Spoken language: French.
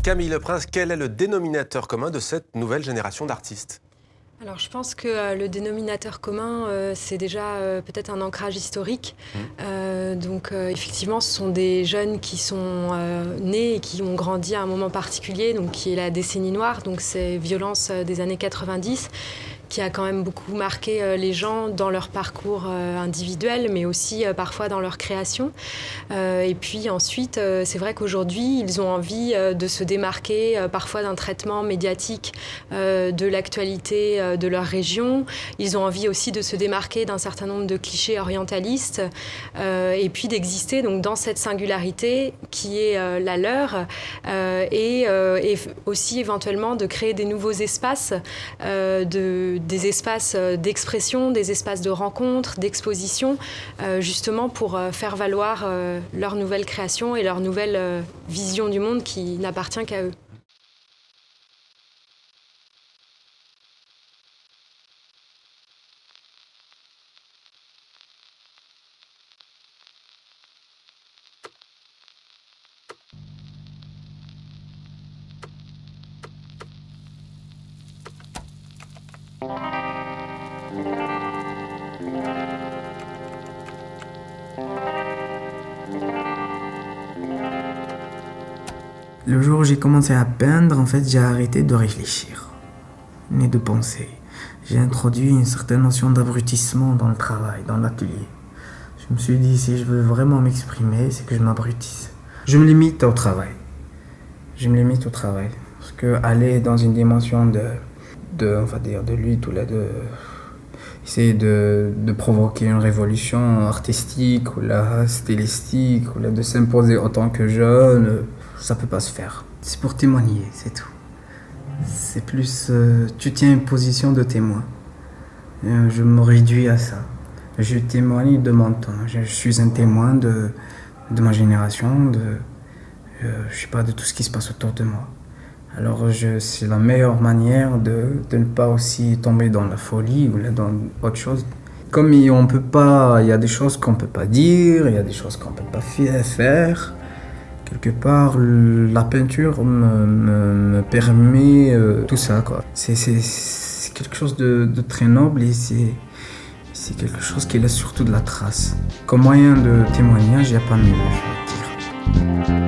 Camille Leprince, quel est le dénominateur commun de cette nouvelle génération d'artistes ? Alors je pense que le dénominateur commun, c'est déjà peut-être un ancrage historique. Effectivement, ce sont des jeunes qui sont nés et qui ont grandi à un moment particulier, donc qui est la décennie noire, donc ces violences des années 90, qui a quand même beaucoup marqué les gens dans leur parcours individuel, mais aussi parfois dans leur création. Et puis ensuite, c'est vrai qu'aujourd'hui, ils ont envie de se démarquer parfois d'un traitement médiatique de l'actualité de leur région. Ils ont envie aussi de se démarquer d'un certain nombre de clichés orientalistes et puis d'exister donc, dans cette singularité qui est la leur et aussi éventuellement de créer des nouveaux espaces des espaces d'expression, des espaces de rencontre, d'exposition, justement pour faire valoir leur nouvelle création et leur nouvelle vision du monde qui n'appartient qu'à eux. Le jour où j'ai commencé à peindre, en fait, j'ai arrêté de réfléchir, ni de penser. J'ai introduit une certaine notion d'abrutissement dans le travail, dans l'atelier. Je me suis dit, si je veux vraiment m'exprimer, c'est que je m'abrutisse. Je me limite au travail. Parce que aller dans une dimension on va dire, de lutte ou là, essayer de provoquer une révolution artistique ou là, stylistique ou là, de s'imposer en tant que jeune, ça peut pas se faire. C'est pour témoigner, c'est tout. C'est plus, tu tiens une position de témoin. Je me réduis à ça. Je témoigne de mon temps. Je suis un témoin de ma génération, je sais pas, de tout ce qui se passe autour de moi. Alors c'est la meilleure manière de ne pas aussi tomber dans la folie ou dans autre chose. Comme il y a des choses qu'on peut pas dire, il y a des choses qu'on peut pas faire. Quelque part, la peinture me permet tout ça, quoi. C'est quelque chose de très noble et c'est quelque chose qui laisse surtout de la trace. Comme moyen de témoignage, il n'y a pas mieux, je veux dire.